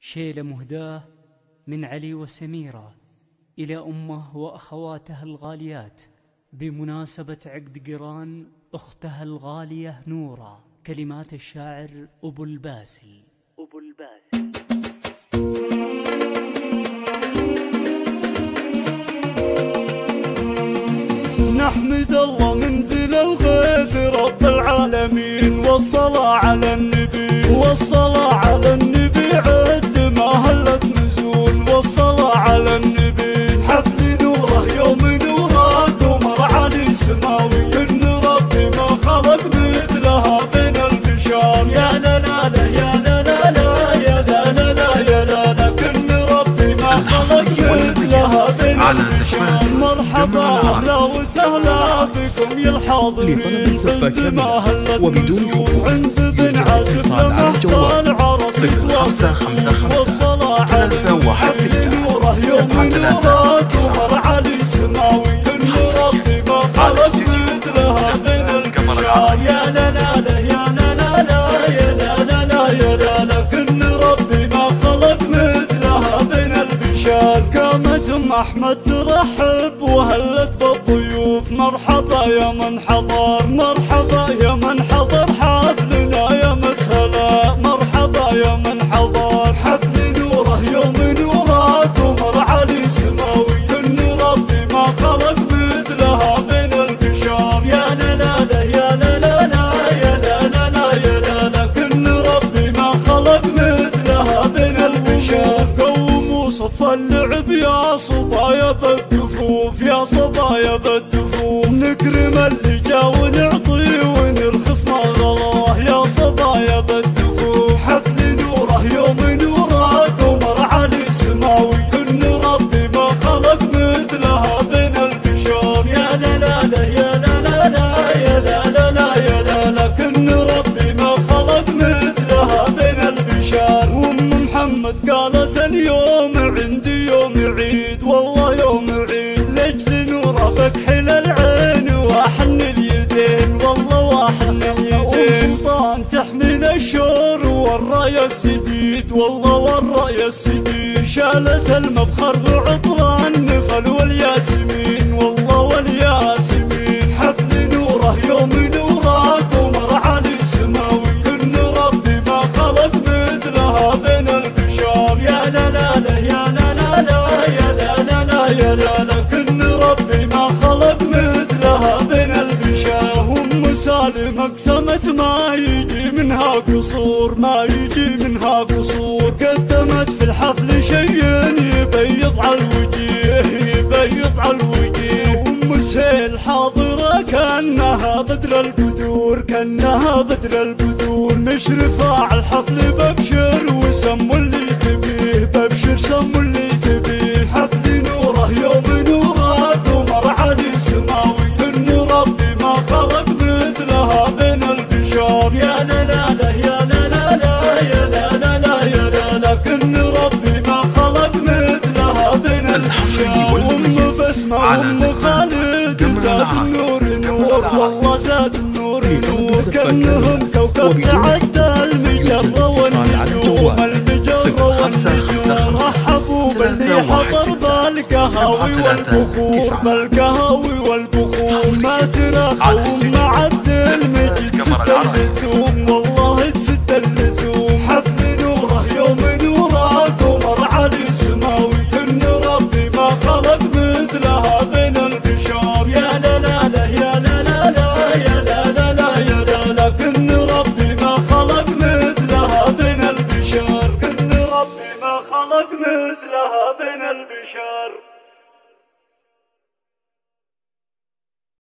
شيلة مهداة من علي وسميرة إلى أمه وأخواتها الغاليات بمناسبة عقد قران أختها الغالية نورة. كلمات الشاعر أبو الباسل. نحمد الله منزل الغيث رب العالمين، والصلاة على النبي والصلاة على النبي عد ما هلت نزول، والصلاة على النبي. حفل نوره يوم نوره قمر علي سماوي، كن ربي ما خلق مثلها بين البشر. يا لا لا لا يا لا لا لا يا لا لا لا يا لا لا، كن ربي ما خلق مثلها بين البشر. مرحبا اهلا وسهلا بكم يا الحاضرين، لطلب السفاك وبدون حقوق عند بن عازب لمحضر العرس 0555 والصلاة على 316 نوره يوم نوره قمر علي سماوي، كن ربي ما خلق مثلها بين البشر. يا لا لا لا يا لا لا لا يا لا لا لا يا لا لا، كن ربي ما خلق مثلها بين البشر. قامت ام احمد ترحب وهلت بالضيوف، مرحبا يا من حضر مرحبا يا من حضر حفلنا يا مسهلا، مرحبا يا من حضر حفل نوره يوم نوره قمر علي سماوي، كن ربي ما خلق مثلها بين البشر. يا لا لا لا يا لا لا لا يا لا لا لا يا لا لا، كن ربي ما خلق مثلها بين البشر. قوموا صف اللعب يا صبايا بالدفوف، يا صبايا بالدفوف، نكرم اللي جا ونعطي ونرخص ما غلاه، يا صبايا بالدفوف. حفل نوره يوم نوره قمر علي سماوي، كن ربي ما خلق مثلها بين البشر. يا لا لا لا يا لا لا لا يا لا لا لا يا لا لا، كن ربي ما خلق مثلها بين البشر. وام محمد قالت اليوم عندي يوم عيد، والله يوم عيد لاجل نوره بكحل العين واحن اليدين، والله واحن اليدين. سلطان تحمل الشور والراية السديد، والله والراية السديد. شالت المبخر بعطر النفل والياسمين، والله والياسمين. حفل نوره يوم نوره قمر علي سماوي، كن ربي ما خلق مثلها بين البشر. يا لا لا لا يا لا لا لا يا لا لا لا يا لا لا، كن ربي ما خلق مثلها بين البشر. ام سالم اقسمت ما يجي منها قصور، ما يجي منها قصور. قدمت في الحفل شيء يبيض على الوجيه يبيض على الوجيه. ام سهيل حاضره كانها بدر البدور كانها بدر البدور. مشرفه على الحفل ببشر وسموا اللي تبيه، ببشر سموا اللي تبيه. حفل نوره يوم نوره قمر علي سماوي، كن ربي ما خلق مثلها بين البشر. يا لا لا لا يا لا لا لا يا لا لا لا يا لا لا، كن ربي ما خلق مثلها بين البشر. ام بسمة وام خالد زاد النور نور، والله زاد النور نور. كانهم كوكب تعدى المجرة والنجوم المجرة والنجوم. رحبوا باللي حضر بالقهاوي والبخور بالقهاوي والبخور. ما تراخوا مع عبد المجيد سد اللزوم، والله تسد اللزوم. حفل نوره يوم نوره قمر علي سماوي، كن ربي ما خلق مثلها بين البشر. يا لا لا لا يا لا لا لا يا لا لا لا يا لا لا، كن ربي ما خلق مثلها بين البشر. كن ربي ما خلق مثلها بين البشر.